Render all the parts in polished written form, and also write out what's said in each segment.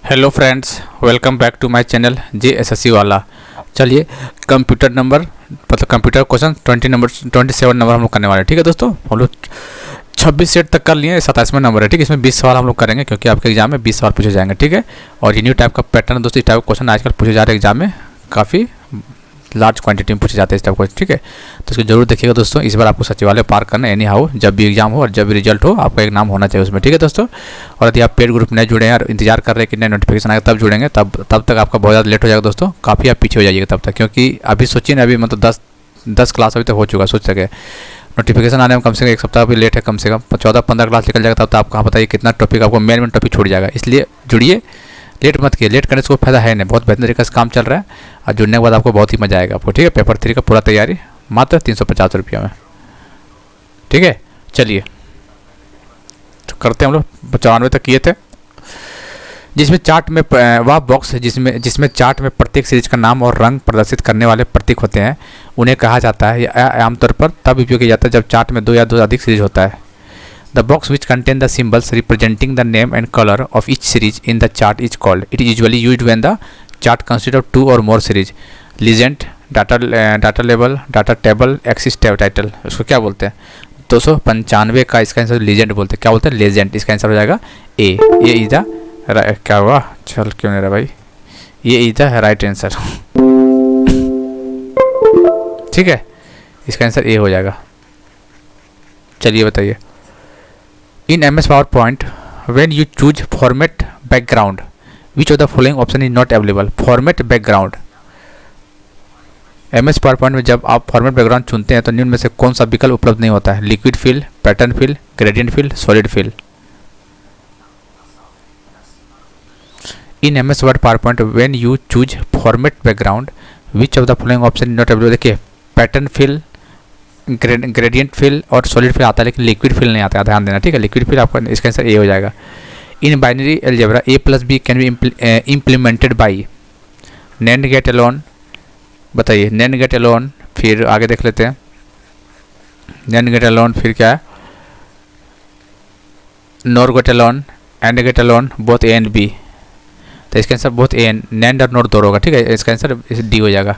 Hello friends, welcome back to my channel JSSC वाला। चलिए computer number मतलब computer question 27 number हम लोग करने वाले हैं। ठीक है दोस्तों, हम लोग 26 सेट तक कर लिए, 27वां नंबर है। ठीक है, इसमें 20 सवाल हम लोग करेंगे क्योंकि आपके एग्जाम में 20 सवाल पूछे जाएंगे। ठीक है, और ये न्यू टाइप का पैटर्न दोस्तों, इस टाइप का क्वेश्चन आजकल पूछे जा रहे हैं एग्जाम में, काफ़ी लार्ज क्वांटिटी में पूछे जाते हैं इस टाइप को। ठीक है, तो इसको जरूर देखिएगा दोस्तों। इस बार आपको सचिवालय पार करना एनी हाउ, जब भी एग्जाम हो और जब भी रिजल्ट हो आपका एक नाम होना चाहिए उसमें। ठीक है दोस्तों, और यदि आप पेड ग्रुप में जुड़े हैं और इंतजार कर रहे हैं कि नए नोटिफिकेशन आएगा तब जुड़ेंगे, तब तक आपका बहुत ज़्यादा लेट हो जाएगा दोस्तों, काफ़ी आप पीछे हो जाइएगा तब तक। क्योंकि अभी सोचिए ना, अभी मतलब 10 क्लास अभी तक हो चुका, सोच सके नोटिफिकेशन आने में कम से कम एक सप्ताह भी लेट है, कम से कम 14-15 क्लास निकल जाएगा, तब तक आप कहाँ बताइए कितना टॉपिक आपको मेन टॉपिक छूट जाएगा। इसलिए जुड़िए, लेट मत किए, लेट करने से कोई फायदा है नहीं। बहुत बेहतर तरीके से काम चल रहा है और जुड़ने के बाद आपको बहुत ही मजा आएगा आपको। ठीक है, पेपर 3 का पूरा तैयारी मात्र 350 रुपये में। ठीक है, चलिए तो करते हैं। हम लोग 94 तक किए थे, जिसमें चार्ट में वह बॉक्स है जिसमें चार्ट में प्रत्येक सीरीज का नाम और रंग प्रदर्शित करने वाले प्रतीक होते हैं, उन्हें कहा जाता है। यह आमतौर पर तब उपयोग किया जाता है जब चार्ट में 2 या 2 से अधिक सीरीज होता है। The box which contain the symbols representing the name and color of each series in the chart is called. It is usually used when the chart consists of 2 or more series. Legend, data label, data table, axis title. उसको क्या बोलते हैं? 295 का इसका answer legend बोलते हैं। क्या बोलते हैं? लेजेंड। इसका आंसर हो जाएगा ए। ये इज द क्या हुआ? चल क्यों नहीं रहा भाई? ये इज द राइट आंसर। ठीक है, इसका आंसर ए हो जाएगा। चलिए बताइए। In MS PowerPoint, when you choose format background, which of the following option is not available? Format background. MS PowerPoint में जब आप फॉर्मेट बैकग्राउंड चुनते हैं तो निम्न में से कौन सा विकल्प उपलब्ध नहीं होता है? Liquid fill, pattern fill, gradient fill, solid fill. In MS Word PowerPoint, when you choose format background, which of the following option is not available? देखिए, पैटर्न फिल, ग्रेडियंट फिल और सॉलिड फिल आता है, लेकिन liquid fill नहीं आता है, ध्यान देना। ठीक है, लिक्विड फिल आपका इसका आंसर ए हो जाएगा। In binary algebra A+B can be implemented by NAND gate alone. बताइए, नैंड गेट अलोन, फिर आगे देख लेते हैं। नैंड गेट अलोन, फिर क्या है? NOR gate alone, AND gate alone, both A and B. तो इसका answer both A and, NAND और नॉर दोनों होगा। ठीक है, इसका आंसर डी हो जाएगा।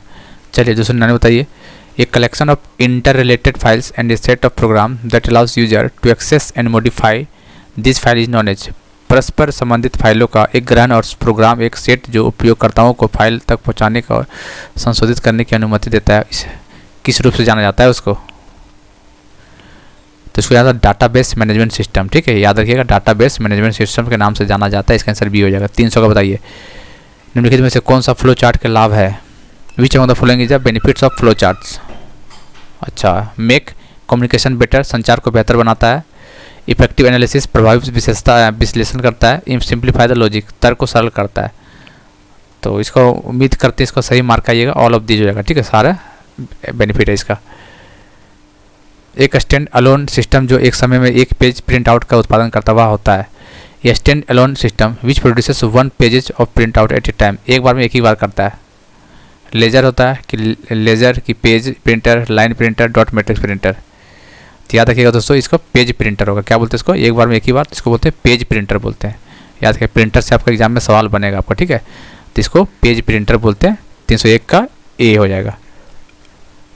चलिए दूसरा नाम बताइए। A collection of interrelated files and a set of program that allows user to access and modify this file is known as। परस्पर संबंधित फाइलों का एक ग्रहण और प्रोग्राम, एक सेट जो उपयोगकर्ताओं को फाइल तक पहुंचाने का और संशोधित करने की अनुमति देता है, इसे किस रूप से जाना जाता है उसको? तो इसको याद डाटाबेस मैनेजमेंट सिस्टम। ठीक है, याद रखिएगा, डाटाबेस मैनेजमेंट सिस्टम के नाम से जाना जाता है। इसका आंसर बी हो जाएगा। 300 का बताइए। निम्नलिखित में से कौन सा फ्लो चार्ट के लाभ है? Which of the following is the benefits of flow charts? अच्छा, मेक कम्युनिकेशन बेटर, संचार को बेहतर बनाता है। इफेक्टिव एनालिसिस, प्रभावी विश्लेषण करता है। सिंप्लीफाई द लॉजिक, तर्क को सरल करता है। तो इसको उम्मीद करते हैं इसको सही मार्क आइएगा, ऑल ऑफ दीज हो जाएगा। ठीक है, सारा बेनिफिट है इसका। एक स्टैंड अलोन सिस्टम जो एक समय में एक पेज प्रिंट आउट का उत्पादन करता हुआ होता है। यह stand alone system which produces 1 pages of print out at A time, एक बार में एक ही बार करता है। लेजर होता है कि लेजर की page printer, line printer, dot matrix printer. तो याद रखिएगा दोस्तों, इसको पेज प्रिंटर होगा। क्या बोलते हैं इसको? एक बार में एक ही बार, इसको बोलते हैं पेज प्रिंटर बोलते हैं। याद रखिए, प्रिंटर से आपका एग्जाम में सवाल बनेगा आपका। ठीक है, तो इसको पेज प्रिंटर बोलते हैं। 301 का ए हो जाएगा।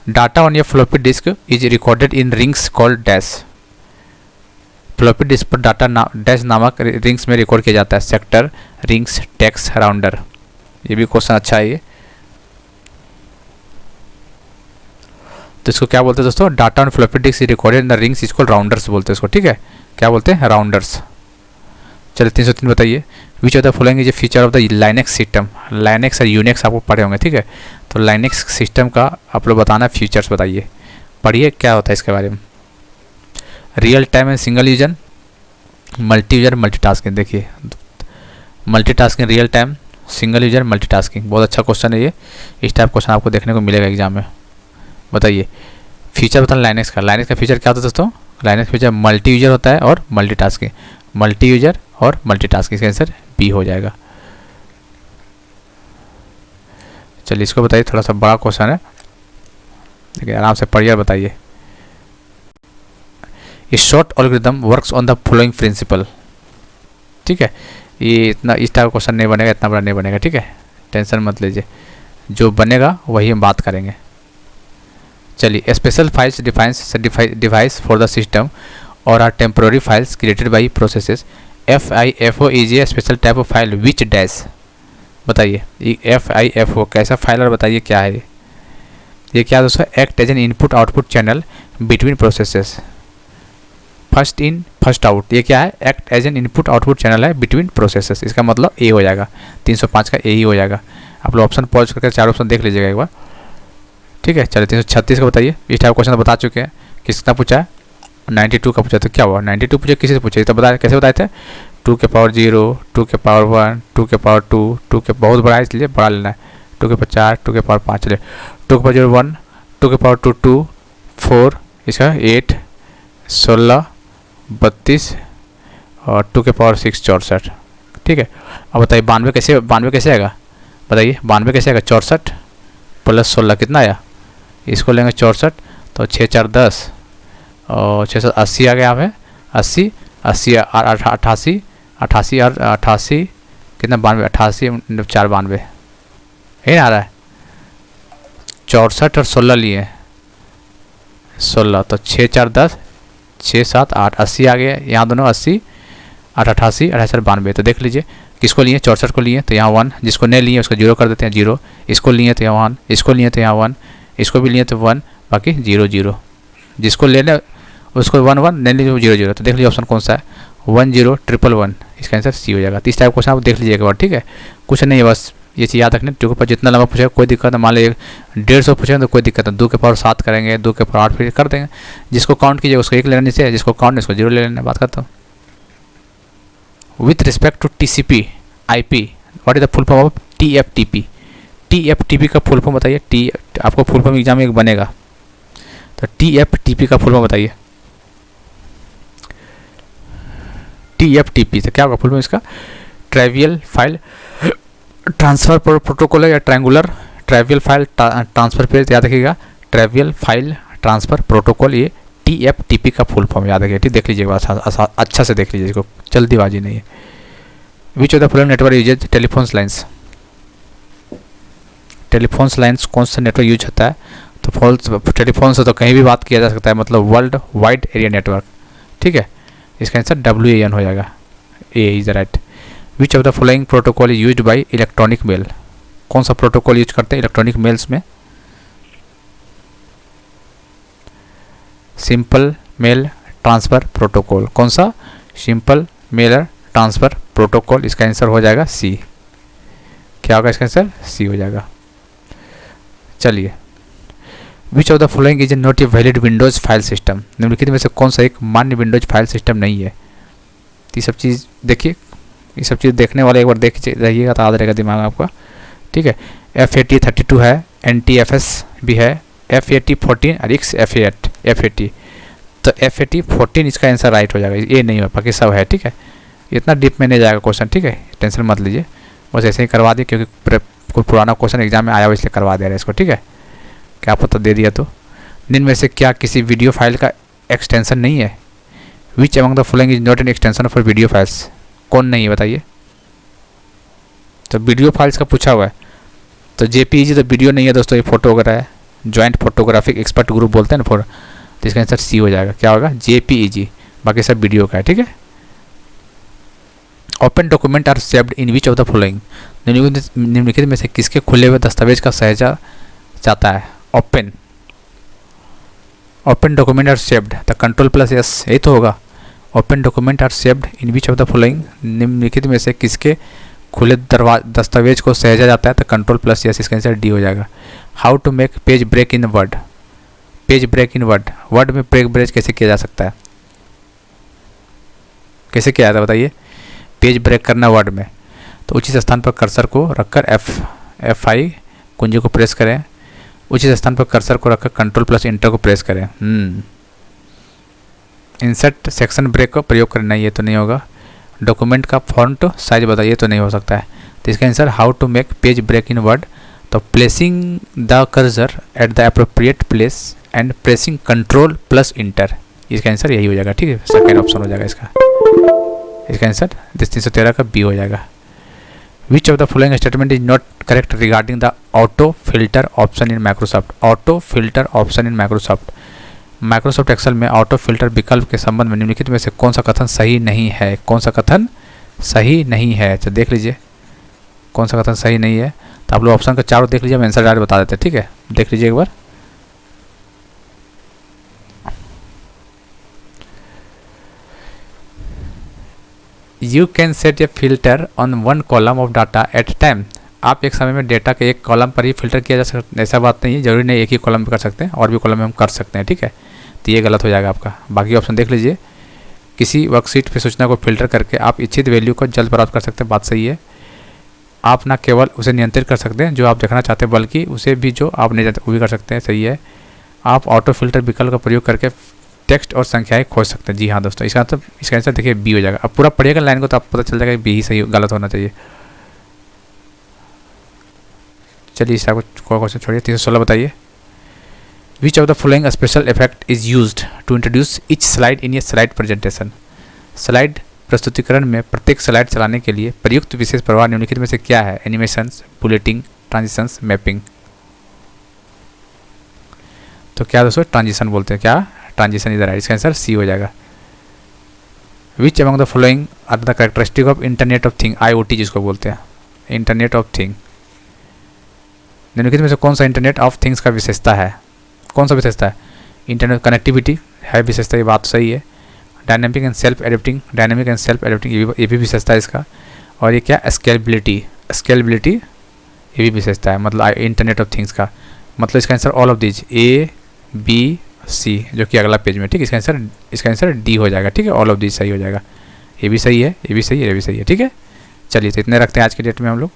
Data on your floppy disk is recorded in rings called dash. Floppy disk पर डाटा डैश नामक रिंग्स में रिकॉर्ड किया जाता है। Sector, rings, tracks, rounder. ये भी क्वेश्चन अच्छा है ये। तो इसको क्या बोलते हैं दोस्तों? Data on floppy disk is recorded in the rings is called rounders बोलते हैं इसको। ठीक है, क्या बोलते हैं? राउंडर्स। चलिए 303 बताइए। Which of the following is a feature of the Linux system? Linux और यूनिक्स आपको पढ़े होंगे। ठीक है, तो लाइनेक्स सिस्टम का आप लोग बताना फीचर्स बताइए, पढ़िए क्या होता है इसके बारे में। Real time and single user, multi user, multitasking. देखिए, multitasking, real time, single user, multitasking. बहुत अच्छा क्वेश्चन है ये। इस टाइप क्वेश्चन आपको देखने को मिलेगा एग्जाम में। बताइए फीचर बताना लाइनेक्स का। लाइनेक्स का फीचर क्या होता है दोस्तों? लाइनेक्स फीचर मल्टी यूजर होता है और मल्टीटास्किंग। मल्टी यूजर और मल्टीटास्किंग, इसका आंसर बी हो जाएगा। चलिए इसको बताइए, थोड़ा सा बड़ा क्वेश्चन है, देखिए आराम से पढ़िए, बताइए। A short algorithm works on the following principle. ठीक है, ये इतना इस टाइप का क्वेश्चन नहीं बनेगा, इतना बड़ा नहीं बनेगा, ठीक है, टेंशन मत लीजिए, जो बनेगा वही हम बात करेंगे। चलिए, special files defines device for the system और are temporary files created by processes. FIFO is a special type of file which dash, बताइए FIFO कैसा फाइल और बताइए क्या है ये क्या दोस्तों, act as an input output channel between processes, first in first out, ये क्या है, act as an input output channel है बिटवीन प्रोसेसेस, इसका मतलब ए हो जाएगा, 305 का ए ही हो जाएगा। आप लोग ऑप्शन पॉज करके 4 ऑप्शन देख लीजिएगा एक बार, ठीक है। चलिए 336 का बताइए, इस टाइप क्वेश्चन बता चुके हैं, किसका पूछा है, 92 का पूछा, तो क्या हुआ 92 पूछे, किसी से पूछे तो बताया, कैसे बताए थे, 2 के पावर 0, 2 के पावर 1, 2 के पावर 2, 2 के बहुत बड़ा है इसलिए बड़ा लेना है, 2 के पावर 4, 2 के पावर 5, चलिए 2 के पावर 0 1, 2 के पावर 2 2, 4, इसका 8, 16, 32 और 2 के पावर 6 64, ठीक है। अब बताइए 92 कैसे आएगा, बताइए 92 कैसे आएगा, 64 प्लस 16 कितना आया, इसको लेंगे 64, तो 6 4 10 और 6 7 80 आ गया यहाँ पे, 80 80 और 88 88 और 88 कितना 92, 88 4 92 है ना आ रहा है, 64 और 16 लिए 16, तो 6 4 10 6 7 8 80 आ गया, यहाँ दोनों 80 8 88 88 92, तो देख लीजिए किसको लिए, 64 को लिए तो यहाँ 1, जिसको नहीं लिए उसको 0 कर देते हैं 0, इसको लिए तो यहाँ 1, इसको लिए तो यहाँ 1, इसको भी लिए तो 1, बाकी 0 0, जिसको लेना उसको 1 1, नहीं लीजिए 0 0, तो देख लीजिए ऑप्शन कौन सा है, 1 0 1 1, इसका आंसर सी हो जाएगा। तो इस टाइप क्वेश्चन आप देख लीजिए एक बार, ठीक है, कुछ नहीं है, बस ये चीज़ याद रखने, 2 के पावर जितना लंबा पूछेगा कोई दिक्कत नहीं, मान लीजिए 150 पूछेगा तो कोई दिक्कत नहीं, 2 के पावर 7 करेंगे, 2 के पावर 8 फिर कर देंगे, जिसको काउंट कीजिए उसको 1 लेना नीचे, जिसको काउंट नहीं उसको 0 ले लेना, बात करता हूँ। With respect to TCP IP what is the full form of TFTP, TFTP का फुल फॉर्म बताइए, आपको फुल फॉर्म एग्जाम में एक बनेगा, तो TFTP का फुल फॉर्म बताइए, TFTP से क्या होगा फुल फॉर्म इसका, ट्राइवियल फाइल ट्रांसफर प्रोटोकॉल है या ट्रायंगुलर ट्राइवियल फाइल ट्रांसफर पे, याद रखिएगा ट्राइवियल फाइल ट्रांसफर प्रोटोकॉल, ये TFTP का फुल फॉर्म याद रखिए, ठीक, देख लीजिएगा अच्छा से देख लीजिए, इसको जल्दीबाजी नहीं है। Which of the following network uses telephones lines, telephones lines कौन सा नेटवर्क यूज होता है, तो टेलीफोन से तो कहीं भी बात किया जा सकता है, मतलब वर्ल्ड वाइड एरिया नेटवर्क, ठीक है, इसका आंसर WAN हो जाएगा, A is the right. Which of the following protocol is used by electronic mail, कौन सा प्रोटोकॉल यूज करते हैं इलेक्ट्रॉनिक मेल्स में, सिंपल मेल ट्रांसफ़र प्रोटोकॉल, कौन सा, सिंपल मेल ट्रांसफ़र प्रोटोकॉल, इसका आंसर हो जाएगा सी, क्या होगा इसका आंसर, सी हो जाएगा। चलिए, विच of the following is not a valid Windows file system, निम्नलिखित में से कौन सा एक मान्य विंडोज फाइल सिस्टम नहीं है, ये सब चीज़ देखिए, ये सब चीज़ देखने वाले एक बार देख रहिएगा तो याद रहेगा दिमाग में आपका, ठीक है। FAT32 है, NTFS भी है, FAT14 और FAT, तो FAT14 इसका आंसर राइट हो जाएगा, ये नहीं हो, बाकी सब है, ठीक है, इतना डीप में नहीं जाएगा क्वेश्चन, ठीक है, टेंशन मत लीजिए, बस ऐसे ही करवा दिए क्योंकि कोई पुराना क्वेश्चन एग्जाम में आया हुआ इसलिए करवा दे रहे हैं इसको, ठीक है, क्या पता दे दिया तो। निम्न में से क्या किसी वीडियो फाइल का एक्सटेंशन नहीं है, विच among the following is not an extension for video files, कौन नहीं है बताइए, तो वीडियो फाइल्स का पूछा हुआ है, तो JPEG तो वीडियो नहीं है दोस्तों, ये फोटो वगैरह है, जॉइंट फोटोग्राफिक एक्सपर्ट ग्रुप बोलते हैं ना तो इसका आंसर सी हो जाएगा, क्या होगा JPEG, बाकी सब वीडियो का है, ठीक है। Open document are saved in which of the following, निम्नलिखित में से किसके खुले हुए दस्तावेज का सहेजा जाता है, open document are saved, the कंट्रोल+S यही तो होगा, open document are saved in which of the following, निम्नलिखित में से किसके खुले दस्तावेज को सहेजा जाता है, तो कंट्रोल+S, इसका आंसर डी हो जाएगा। How to make page break in word, page break in word में ब्रेक कैसे किया जा सकता है, कैसे किया जाता है बताइए, पेज ब्रेक करना वर्ड में, तो उचित स्थान पर कर्सर को रखकर F5 कुंजी को प्रेस करें, उचित स्थान पर कर्सर को रखकर कंट्रोल+Enter को प्रेस करें, इंसर्ट सेक्शन ब्रेक का प्रयोग करना, ये तो नहीं होगा, डॉक्यूमेंट का फॉन्ट साइज बताइए तो नहीं हो सकता है, तो इसका answer how to make page break in word, तो placing the cursor at the appropriate place and pressing कंट्रोल+Enter, इसका आंसर यही हो जाएगा, ठीक है, सेकेंड ऑप्शन हो जाएगा इसका। इसका आंसर 313 का बी हो जाएगा। Which of the following statement is not correct regarding the auto filter option in Microsoft. Auto filter option in Microsoft, Microsoft Excel में ऑटो फिल्टर विकल्प के संबंध में निम्नलिखित में से कौन सा कथन सही नहीं है। कौन सा कथन सही नहीं है, तो देख लीजिए कौन सा कथन सही नहीं है। तो आप लोग ऑप्शन का चारों देख लीजिए, हम आंसर डायरेक्ट बता देते हैं, ठीक है। देख लीजिए एक बार। You can set a filter on one column of data at time. आप एक समय में डेटा के एक कॉलम पर ही फिल्टर किया जा सकता है, ऐसा बात नहीं है, जरूरी नहीं एक ही कॉलम पर कर सकते हैं, और भी कॉलम में हम कर सकते हैं, ठीक है। तो ये गलत हो जाएगा आपका। बाकी ऑप्शन देख लीजिए। किसी वर्कशीट पर सूचना को फिल्टर करके आप इच्छित वैल्यू को जल्द प्राप्त कर सकते हैं, बात सही है। आप ना केवल उसे नियंत्रित कर सकते हैं जो आप देखना चाहते हैं, बल्कि उसे भी जो आप नहीं चाहते वो भी कर सकते हैं, सही है। आप ऑटो फिल्टर विकल्प का प्रयोग करके टेक्स्ट और संख्याएं खोज सकते हैं। जी हाँ दोस्तों, इसका मतलब इसका आंसर देखिए बी हो जाएगा। अब पूरा पढ़िएगा लाइन को तो आपको पता चल जाएगा बी ही सही गलत होना चाहिए। चलिए इसका क्वेश्चन छोड़िए। 316 बताइए। Which of the following special effect is used to introduce each slide in a slide presentation. Slide प्रस्तुतिकरण में प्रत्येक स्लाइड चलाने के लिए प्रयुक्त विशेष प्रभाव निम्नलिखित में से क्या है। Animations, bulleting, transitions, mapping. तो क्या दोस्तों ट्रांजिशन बोलते हैं, क्या ट्रांजिशन इधर है, इसका आंसर सी हो जाएगा। Which among the following are the characteristic of internet of thing, IoT जिसको बोलते हैं, इंटरनेट ऑफ थिंग। निम्नलिखित में से कौन सा इंटरनेट ऑफ थिंग्स का विशेषता है। कौन सा विशेषता है। इंटरनेट कनेक्टिविटी है विशेषता, ये बात सही है। Dynamic and self adapting, dynamic and self adapting ये भी विशेषता है इसका। और ये क्या स्केलेबिलिटी, स्केलेबिलिटी ये भी विशेषता है, मतलब इंटरनेट ऑफ थिंग्स का। मतलब इसका answer all of these A, B, C, जो कि अगला पेज में, ठीक है। इसका आंसर डी हो जाएगा, ठीक है। ऑल ऑफ दीज सही हो जाएगा। ये भी सही है, ये भी सही है, ये भी सही है, ठीक है। चलिए तो इतने रखते हैं आज के डेट में हम लोग,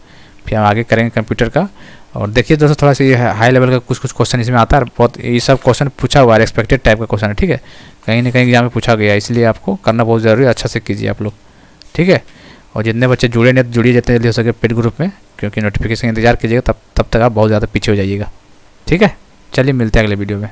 फिर हम आगे करेंगे कंप्यूटर का। और देखिए दोस्तों थोड़ा सा ये हाई लेवल का कुछ क्वेश्चन इसमें आता है, बहुत ये सब क्वेश्चन पूछा हुआ है, एक्सपेक्टेड टाइप का क्वेश्चन है, ठीक है। कहीं ना कहीं एग्जाम में पूछा गया है, इसलिए आपको करना बहुत ज़रूरी है, अच्छा से कीजिए आप लोग, ठीक है। और जितने बच्चे जुड़े नहीं जुड़िए जितने जल्दी हो सके पेड ग्रुप में, क्योंकि नोटिफिकेशन इंतजार कीजिएगा, तब तक आप बहुत ज़्यादा पीछे हो जाइएगा, ठीक है। चलिए मिलते हैं अगले वीडियो में।